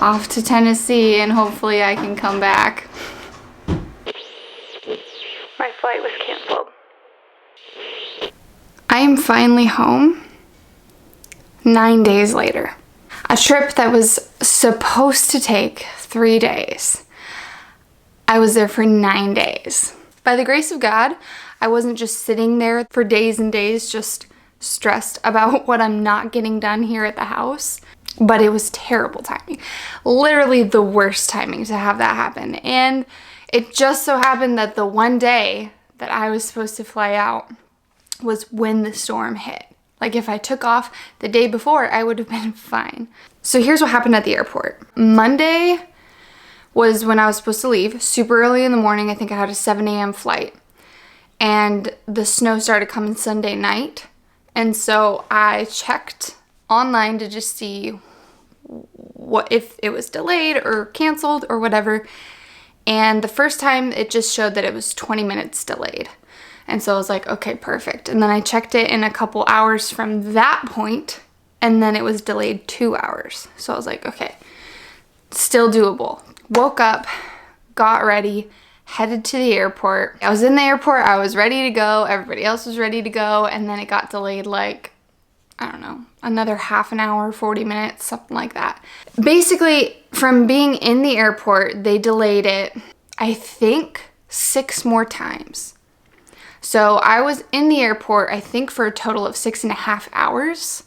Off to Tennessee, and hopefully I can come back. My flight was canceled. I am finally home 9 days later. A trip that was supposed to take 3 days. I was there for 9 days. By the grace of God, I wasn't just sitting there for days and days just stressed about what I'm not getting done here at the house. But it was terrible timing. Literally the worst timing to have that happen. And it just so happened that the one day that I was supposed to fly out was when the storm hit. Like if I took off the day before, I would have been fine. So here's what happened at the airport. Monday was when I was supposed to leave, super early in the morning. I think I had a 7 a.m. flight. And the snow started coming Sunday night. And so I checked online to just see what if it was delayed or canceled or whatever. And the first time it just showed that it was 20 minutes delayed. And so I was like, okay, perfect. And then I checked it in a couple hours from that point, and then it was delayed 2 hours. So I was like, okay, still doable. Woke up, got ready, headed to the airport. I was in the airport, I was ready to go, everybody else was ready to go, and then it got delayed like, I don't know, another half an hour, 40 minutes, something like that. Basically, from being in the airport, they delayed it, I think, 6 more times. So I was in the airport, I think, for a total of 6.5 hours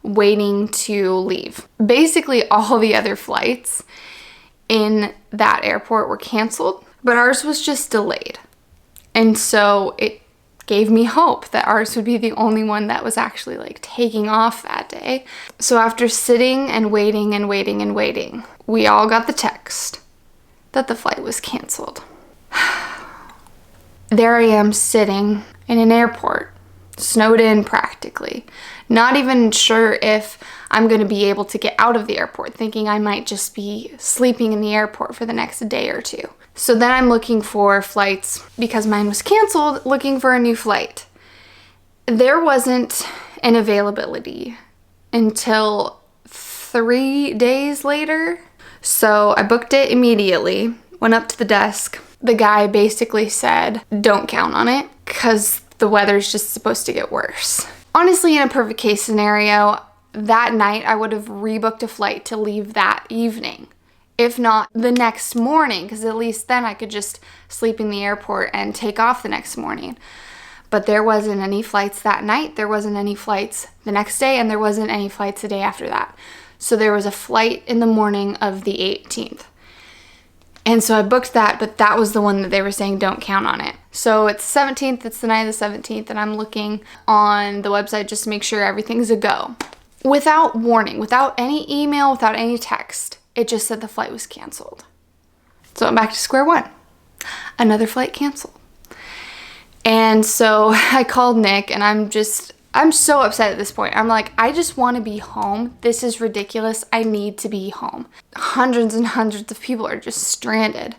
waiting to leave. Basically, all the other flights in that airport were canceled, but ours was just delayed. And so it gave me hope that ours would be the only one that was actually like taking off that day. So after sitting and waiting and waiting and waiting, we all got the text that the flight was canceled. There I am sitting in an airport, snowed in practically, not even sure if I'm going to be able to get out of the airport, thinking I might just be sleeping in the airport for the next day or two. So then I'm looking for flights, because mine was canceled, looking for a new flight. There wasn't an availability until 3 days later. So I booked it immediately, went up to the desk. The guy basically said, don't count on it because the weather's just supposed to get worse. Honestly, in a perfect case scenario, that night I would have rebooked a flight to leave that evening. If not the next morning, because at least then I could just sleep in the airport and take off the next morning. But there wasn't any flights that night, there wasn't any flights the next day, and there wasn't any flights the day after that. So there was a flight in the morning of the 18th. And so I booked that, but that was the one that they were saying don't count on it. So it's 17th, it's the night of the 17th, and I'm looking on the website just to make sure everything's a go. Without warning, without any email, without any text. It just said the flight was canceled. So I'm back to square one. Another flight canceled. And so I called Nick, and I'm so upset at this point. I'm like, I just want to be home. This is ridiculous. I need to be home. Hundreds and hundreds of people are just stranded.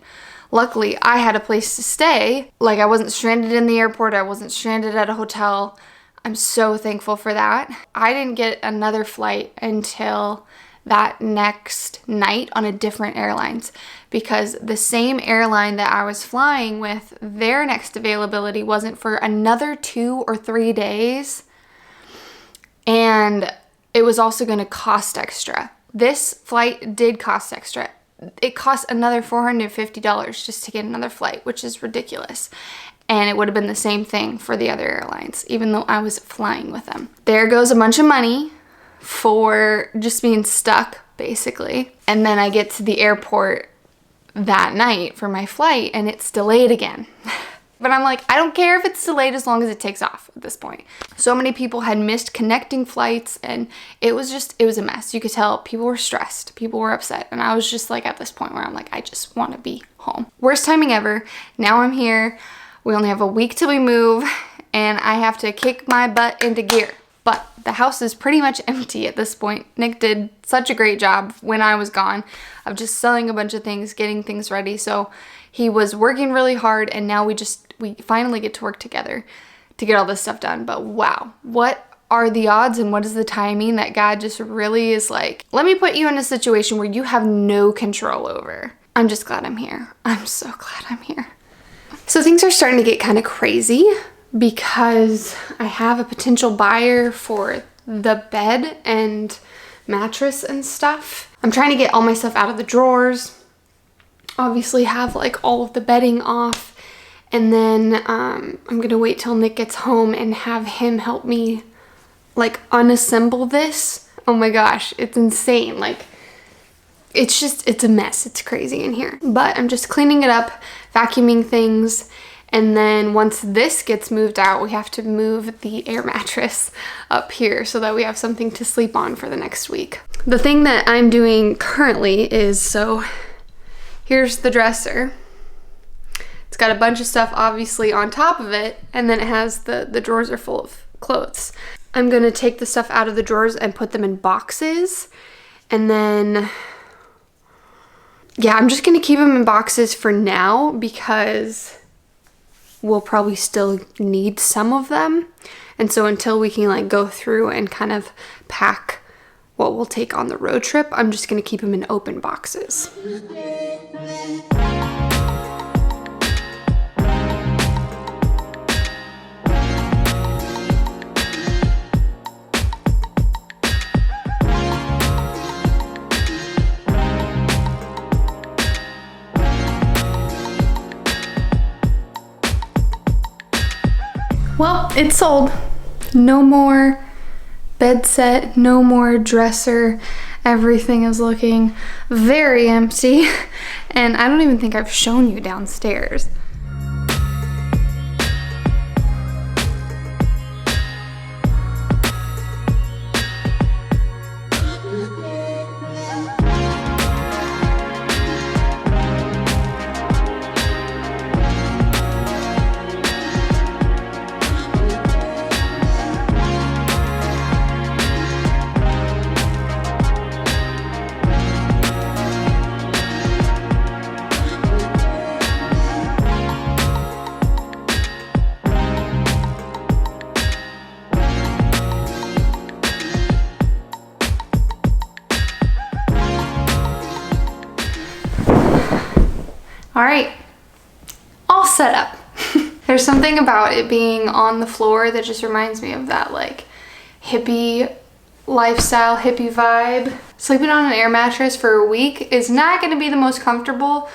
Luckily, I had a place to stay. Like, I wasn't stranded in the airport. I wasn't stranded at a hotel. I'm so thankful for that. I didn't get another flight until that next night on a different airlines, because the same airline that I was flying with, their next availability wasn't for another 2 or 3 days, and it was also going to cost extra. This flight did cost extra. It cost another $450 just to get another flight, which is ridiculous. And it would have been the same thing for the other airlines, even though I was flying with them. There goes a bunch of money for just being stuck, basically. And then I get to the airport that night for my flight, and it's delayed again. But I'm like, I don't care if it's delayed as long as it takes off at this point. So many people had missed connecting flights, and it was a mess. You could tell people were stressed, people were upset, and I was just like at this point where I'm like, I just want to be home. Worst timing ever. Now I'm here. We only have a week till we move, and I have to kick my butt into gear. But the house is pretty much empty at this point. Nick did such a great job when I was gone of just selling a bunch of things, getting things ready. So he was working really hard, and now we finally get to work together to get all this stuff done. But wow, what are the odds and what is the timing that God just really is like, let me put you in a situation where you have no control over. I'm just glad I'm here. I'm so glad I'm here. So things are starting to get kind of crazy because I have a potential buyer for the bed and mattress and stuff. I'm trying to get all my stuff out of the drawers. Obviously have like all of the bedding off. And then I'm gonna wait till Nick gets home and have him help me like unassemble this. Oh my gosh, it's insane. Like it's a mess. It's crazy in here. But I'm just cleaning it up, vacuuming things. And then once this gets moved out, we have to move the air mattress up here so that we have something to sleep on for the next week. The thing that I'm doing currently is, so here's the dresser. It's got a bunch of stuff obviously on top of it, and then it has the drawers are full of clothes. I'm gonna take the stuff out of the drawers and put them in boxes, and then yeah, I'm just gonna keep them in boxes for now because we'll probably still need some of them. And so until we can like go through and kind of pack what we'll take on the road trip, I'm just gonna keep them in open boxes. Well, it's sold. No more bed set, no more dresser. Everything is looking very empty. And I don't even think I've shown you downstairs. All right, all set up. There's something about it being on the floor that just reminds me of that like hippie lifestyle, hippie vibe. Sleeping on an air mattress for a week is not gonna be the most comfortable,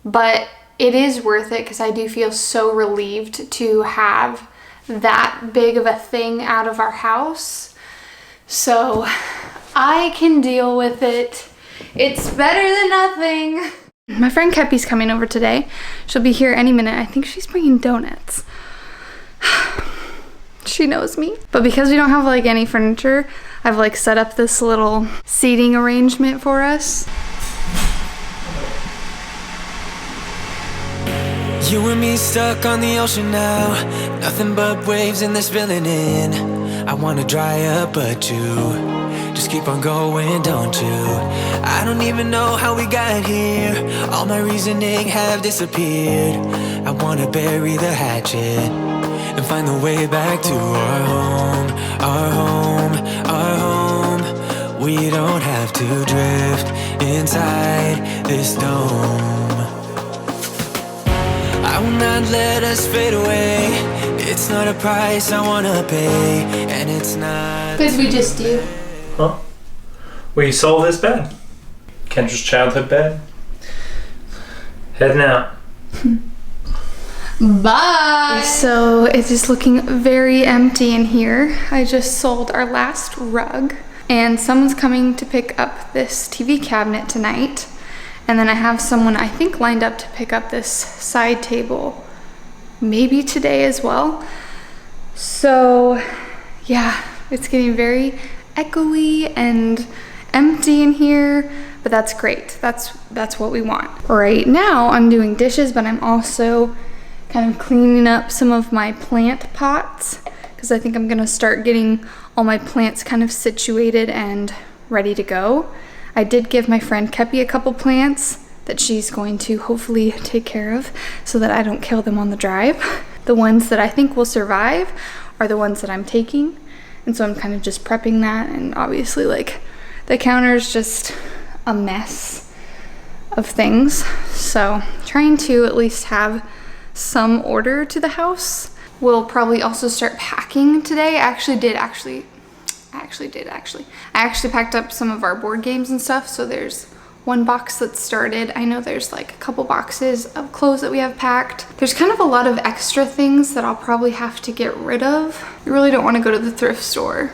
but it is worth it because I do feel so relieved to have that big of a thing out of our house. So I can deal with it. It's better than nothing. My friend Kepi's coming over today. She'll be here any minute. I think she's bringing donuts. She knows me. But because we don't have like any furniture, I've like set up this little seating arrangement for us. You and me stuck on the ocean now. Nothing but waves and they're spilling in. I wanna dry up but you just keep on going, don't you? I don't even know how we got here. All my reasoning have disappeared. I wanna bury the hatchet and find the way back to our home, our home, our home. We don't have to drift inside this dome. I will not let us fade away. It's not a price I wanna pay, and it's not. Because we just do. Huh? We sold this bed. Kendra's childhood bed. Heading out. Bye! So it is looking very empty in here. I just sold our last rug and someone's coming to pick up this TV cabinet tonight. And then I have someone I think lined up to pick up this side table maybe today as well. So yeah, it's getting very echoey and empty in here, but that's great. That's what we want. Right now I'm doing dishes, but I'm also kind of cleaning up some of my plant pots because I think I'm gonna start getting all my plants kind of situated and ready to go. I did give my friend Kepi a couple plants that she's going to hopefully take care of so that I don't kill them on the drive. The ones that I think will survive are the ones that I'm taking. And so I'm kind of just prepping that, and obviously like the counter is just a mess of things. So trying to at least have some order to the house. We'll probably also start packing today. I actually packed up some of our board games and stuff. So there's one box that started. I know there's like a couple boxes of clothes that we have packed. There's kind of a lot of extra things that I'll probably have to get rid of. I really don't want to go to the thrift store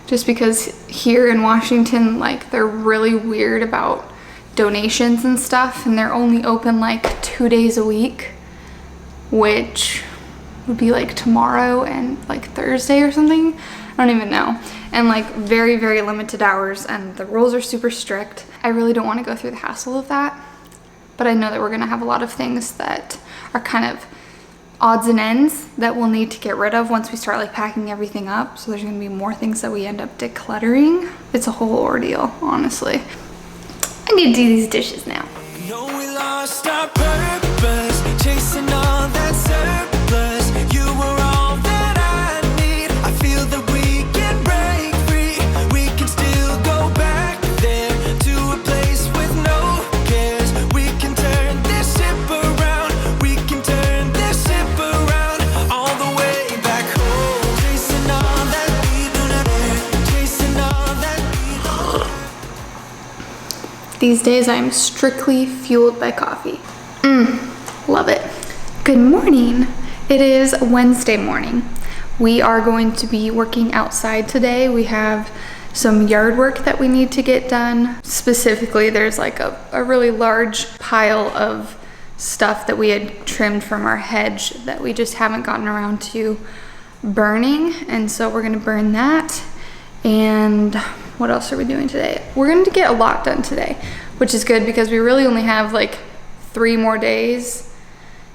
just because here in Washington, like they're really weird about donations and stuff, and they're only open like 2 days a week, which would be like tomorrow and like Thursday or something. I don't even know. And like very, very limited hours, and the rules are super strict. I really don't want to go through the hassle of that, but I know that we're gonna have a lot of things that are kind of odds and ends that we'll need to get rid of once we start like packing everything up. So there's gonna be more things that we end up decluttering. It's a whole ordeal, honestly. I need to do these dishes now. No, we lost our purpose, chasing all that surplus. You were all that I need. I feel that we can break free. We can still go back there to a place with no cares. We can turn this ship around. We can turn this ship around all the way back home. Chasing all that we do not air. Chasing all that we don't. These days I'm strictly fueled by coffee. Love it. Good morning. It is Wednesday morning. We are going to be working outside today. We have some yard work that we need to get done. Specifically, there's like a really large pile of stuff that we had trimmed from our hedge that we just haven't gotten around to burning. And so we're gonna burn that. And what else are we doing today? We're going to get a lot done today, which is good because we really only have like 3 more days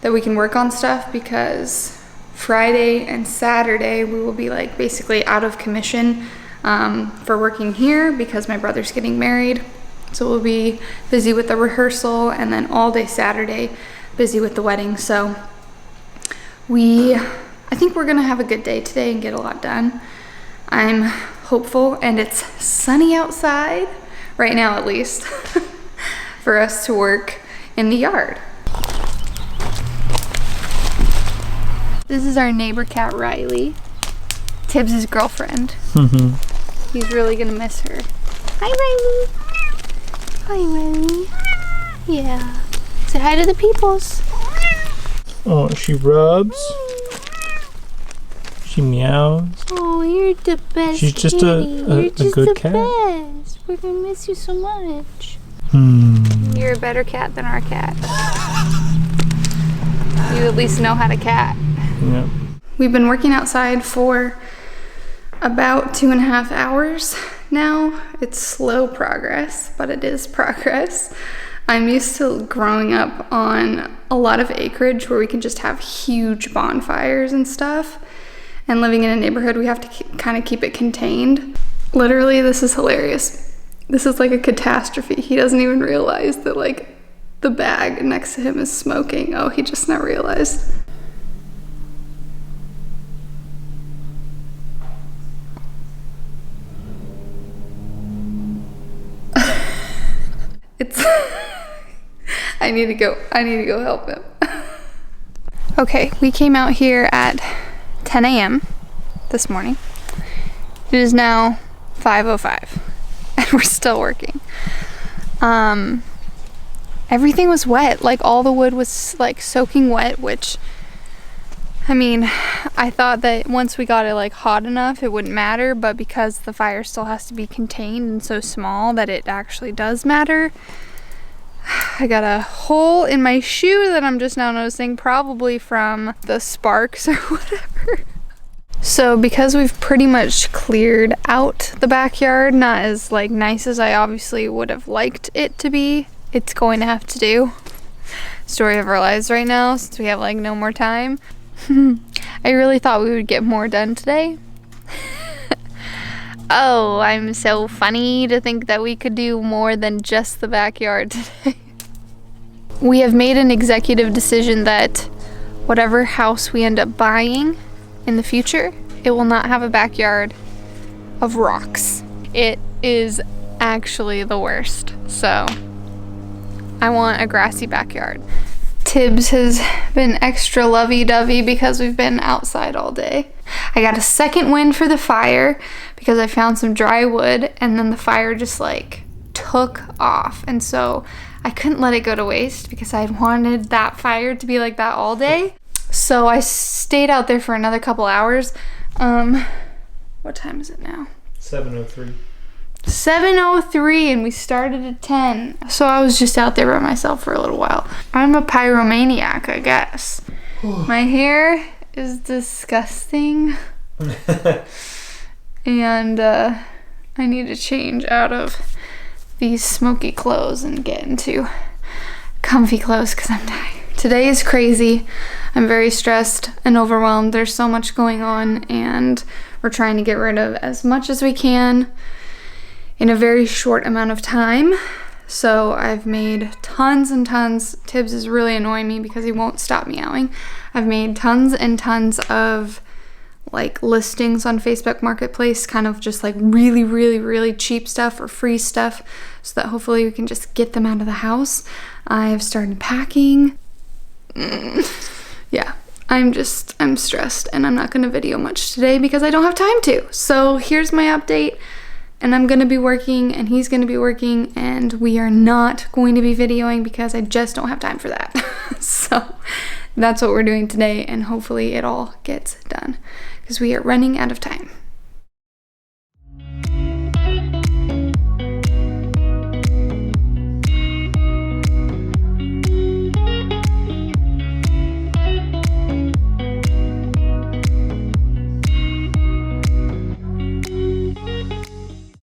that we can work on stuff, because Friday and Saturday we will be like basically out of commission for working here because my brother's getting married. So we'll be busy with the rehearsal, and then all day Saturday busy with the wedding. So I think we're gonna have a good day today and get a lot done. I'm hopeful, and it's sunny outside right now at least for us to work in the yard. This is our neighbor cat Riley, Tibbs' girlfriend. He's really gonna miss her. Hi Riley. Hi Riley. Yeah. Say hi to the peoples. Oh, she rubs. She meows. Oh, you're the best. She's just a good cat. Best. We're gonna miss you so much. You're a better cat than our cat. You at least know how to cat. Yep. We've been working outside for about 2.5 hours now. It's slow progress, but it is progress. I'm used to growing up on a lot of acreage where we can just have huge bonfires and stuff. And living in a neighborhood, we have to kind of keep it contained. Literally, this is hilarious. This is like a catastrophe. He doesn't even realize that like the bag next to him is smoking. Oh, he just now realized. It's I need to go help him. Okay, we came out here at 10 a.m. this morning. It is now 5:05 and we're still working. Everything was wet, like all the wood was like soaking wet, which I mean, I thought that once we got it like hot enough it wouldn't matter, but because the fire still has to be contained and so small that it actually does matter. I got a hole in my shoe that I'm just now noticing, probably from the sparks or whatever. So because we've pretty much cleared out the backyard, not as like nice as I obviously would have liked it to be, it's going to have to do. Story of our lives right now, since we have like no more time. I really thought we would get more done today. Oh, I'm so funny to think that we could do more than just the backyard today. We have made an executive decision that whatever house we end up buying in the future, it will not have a backyard of rocks. It is actually the worst. So I want a grassy backyard. Tibbs has been extra lovey-dovey because we've been outside all day. I got a second wind for the fire because I found some dry wood, and then the fire just like took off, and so I couldn't let it go to waste because I wanted that fire to be like that all day. So I stayed out there for another couple hours. What time is it now? 7:03. 7:03, and we started at 10. So I was just out there by myself for a little while. I'm a pyromaniac, I guess. My hair is disgusting. And I need to change out of these smoky clothes and get into comfy clothes because I'm tired. Today is crazy. I'm very stressed and overwhelmed. There's so much going on, and we're trying to get rid of as much as we can in a very short amount of time. So I've made tons and tons. Tibbs is really annoying me because he won't stop meowing. I've made tons and tons of like listings on Facebook Marketplace, kind of just like really, really, really cheap stuff or free stuff, so that hopefully we can just get them out of the house. I've started packing. Yeah, I'm stressed, and I'm not gonna video much today because I don't have time to. So here's my update, and I'm gonna be working, and he's gonna be working, and we are not going to be videoing because I just don't have time for that. So that's what we're doing today, and hopefully it all gets done because we are running out of time.